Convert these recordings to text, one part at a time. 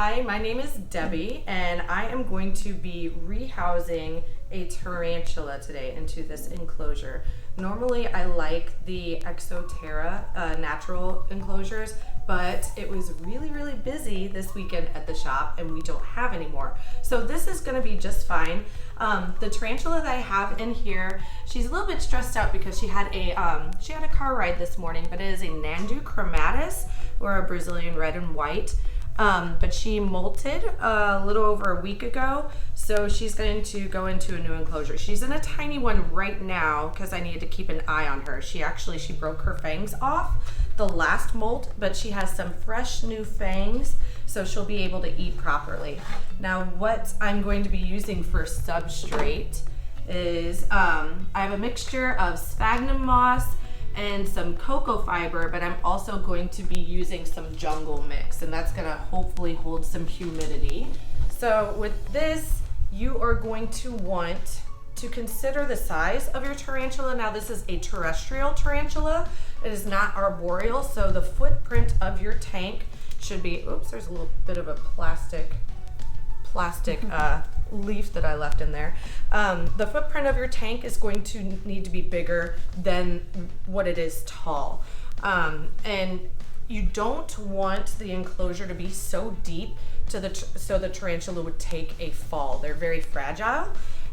Hi, my name is Debbie, and I am going to be rehousing a tarantula today into this enclosure. Normally, I like the Exoterra natural enclosures, but it was really busy this weekend at the shop, and we don't have any more. So this is going to be just fine. The tarantula that I have in here, she's a little bit stressed out because she had a car ride this morning, but it is a Nandu chromatus, or a Brazilian red and white. But she molted a little over a week ago, so she's going to go into a new enclosure. She's in a tiny one right now because I needed to keep an eye on her. She broke her fangs off the last molt, but she has some fresh new fangs, so she'll be able to eat properly. Now, what I'm going to be using for substrate is I have a mixture of sphagnum moss and some cocoa fiber, but I'm also going to be using some jungle mix, and that's gonna hopefully hold some humidity. So with this, you are going to want to consider the size of your tarantula. Now, this is a terrestrial tarantula. It is not arboreal, so the footprint of your tank should be, oops, there's a little bit of a plastic leaf that I left in there. The footprint of your tank is going to need to be bigger than what it is tall. And you don't want the enclosure to be so deep so the tarantula would take a fall. They're very fragile.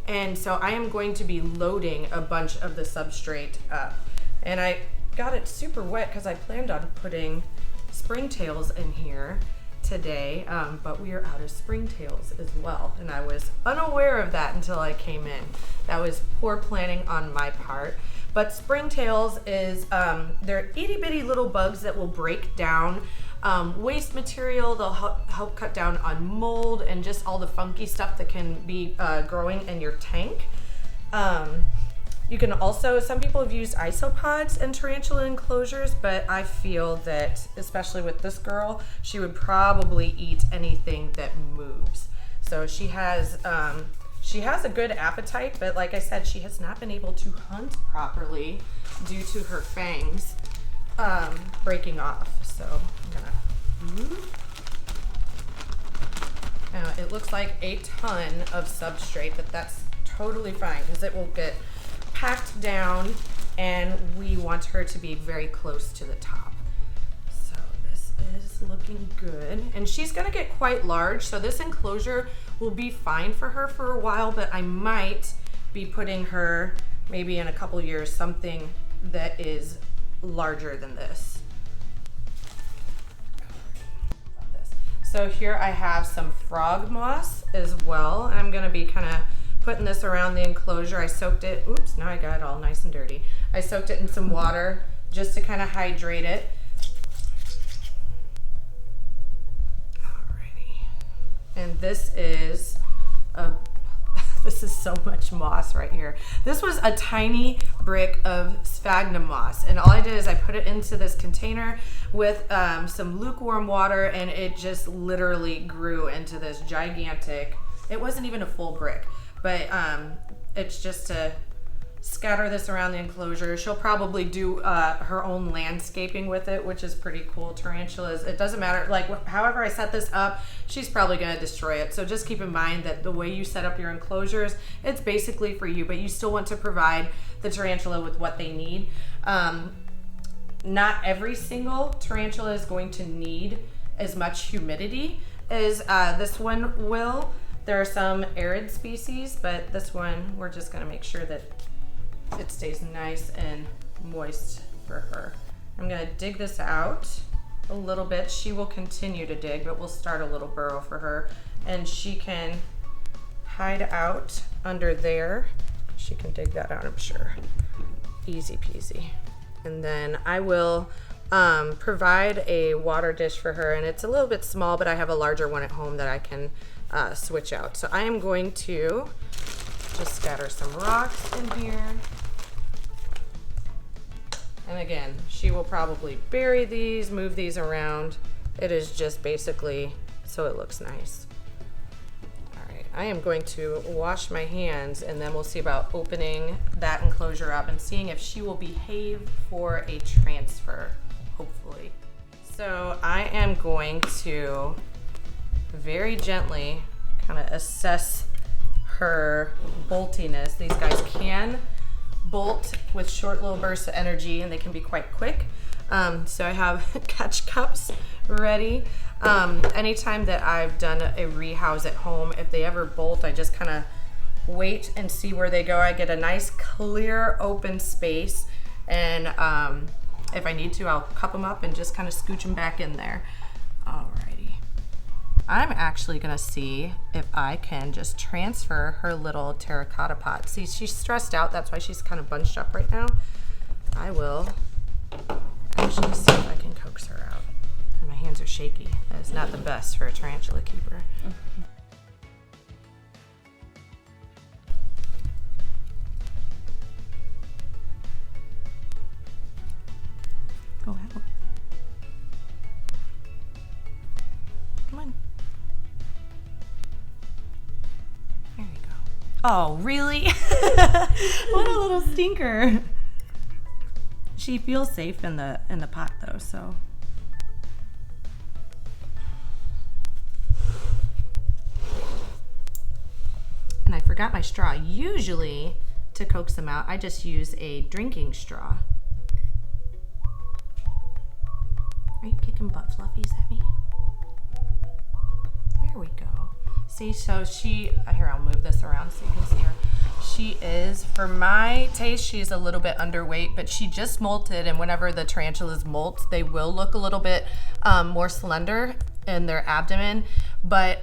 And so I am going to be loading a bunch of the substrate up. And I got it super wet because I planned on putting springtails in here today, but we are out of springtails as well, and I was unaware of that until I came in. That was poor planning on my part. But springtails is they're itty bitty little bugs that will break down waste material. They'll help cut down on mold and just all the funky stuff that can be growing in your tank. You can also, some people have used isopods in tarantula enclosures, but I feel that, especially with this girl, she would probably eat anything that moves. So she has a good appetite, but like I said, she has not been able to hunt properly due to her fangs breaking off. So I'm gonna, now it looks like a ton of substrate, but that's totally fine because it will get packed down, and we want her to be very close to the top. So this is looking good, and she's gonna get quite large, so this enclosure will be fine for her for a while, but I might be putting her maybe in a couple years something that is larger than this. So here I have some frog moss as well, and I'm gonna be kind of putting this around the enclosure. I soaked it, oops, now I got it all nice and dirty. I soaked it in some water just to kind of hydrate it. Alrighty. And this is so much moss right here. This was a tiny brick of sphagnum moss, and all I did is I put it into this container with some lukewarm water, and it just literally grew into this gigantic, it wasn't even a full brick. But it's just to scatter this around the enclosure. She'll probably do her own landscaping with it, which is pretty cool. Tarantulas, it doesn't matter, like however I set this up, she's probably gonna destroy it. So just keep in mind that the way you set up your enclosures, it's basically for you, but you still want to provide the tarantula with what they need. Not every single tarantula is going to need as much humidity as this one will. There are some arid species, but this one, we're just gonna make sure that it stays nice and moist for her. I'm gonna dig this out a little bit. She will continue to dig, but we'll start a little burrow for her, and she can hide out under there. She can dig that out, I'm sure. Easy peasy. And then I will provide a water dish for her, and it's a little bit small, but I have a larger one at home that I can switch out. So I am going to just scatter some rocks in here. And again, she will probably bury these, move these around. It is just basically so it looks nice. All right, I am going to wash my hands, and then we'll see about opening that enclosure up and seeing if she will behave for a transfer, hopefully. So I am going to very gently kind of assess her boltiness. These guys can bolt with short little bursts of energy, and they can be quite quick. So I have catch cups ready. Anytime that I've done a rehouse at home, if they ever bolt, I just kind of wait and see where they go. I get a nice clear open space, and if I need to, I'll cup them up and just kind of scooch them back in there. Alrighty. I'm actually gonna see if I can just transfer her little terracotta pot. See, she's stressed out. That's why she's kind of bunched up right now. I will actually see if I can coax her out. My hands are shaky. That is not the best for a tarantula keeper. Go out. Come on. There you go. Oh, really? What a little stinker. She feels safe in the pot though, so. And I forgot my straw. Usually, to coax them out, I just use a drinking straw. Are you kicking butt fluffies at me? There we go. See, so she, here, I'll move this around so you can see her. She is, for my taste, she's a little bit underweight, but she just molted, and whenever the tarantulas molt, they will look a little bit more slender in their abdomen, but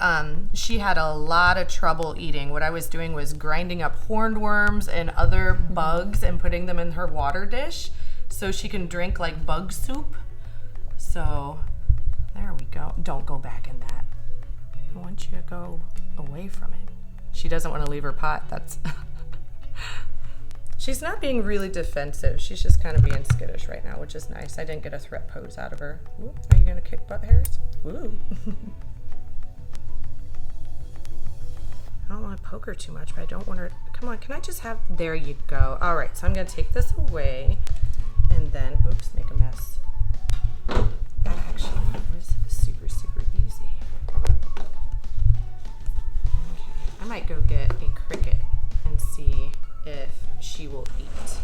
she had a lot of trouble eating. What I was doing was grinding up hornworms and other bugs and putting them in her water dish so she can drink like bug soup. So there we go. Don't go back in that. I want you to go away from it. She doesn't want to leave her pot. That's she's not being really defensive. She's just kind of being skittish right now, which is nice. I didn't get a threat pose out of her. Ooh, are you gonna kick butt hairs? Ooh. I don't want to poke her too much, but I don't want her. Come on, can I just have? There you go. All right, so I'm gonna take this away, and then oops, make a mess. That actually was super, super easy. Okay. I might go get a cricket and see if she will eat.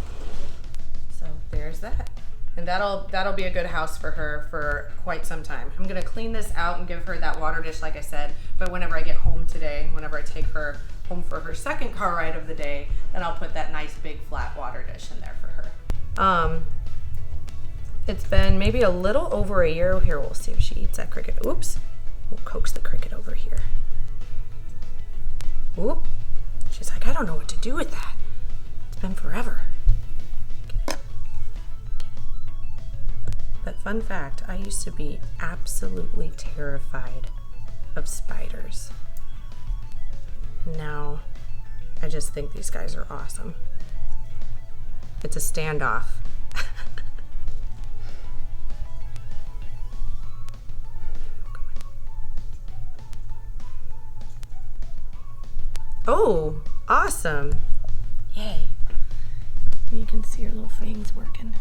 So there's that. And that'll be a good house for her for quite some time. I'm gonna clean this out and give her that water dish like I said, but whenever I get home today, whenever I take her home for her second car ride of the day, then I'll put that nice big flat water dish in there for her. It's been maybe a little over a year. Here, we'll see if she eats that cricket. Oops. We'll coax the cricket over here. Oop. She's like, I don't know what to do with that. It's been forever. But fun fact, I used to be absolutely terrified of spiders. Now, I just think these guys are awesome. It's a standoff. Oh, awesome. Yay. You can see her little fangs working.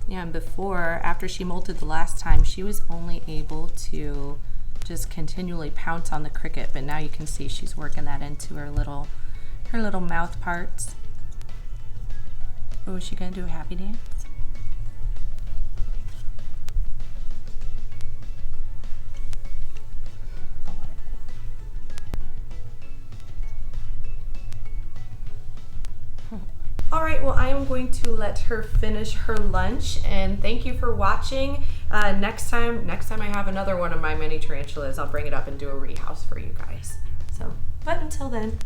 Yeah, and before, after she molted the last time, she was only able to just continually pounce on the cricket, but now you can see she's working that into her little mouth parts. Oh, is she gonna do a happy dance? All right, well, I am going to let her finish her lunch, and thank you for watching. Next time I have another one of my mini tarantulas, I'll bring it up and do a rehouse for you guys. So, but until then.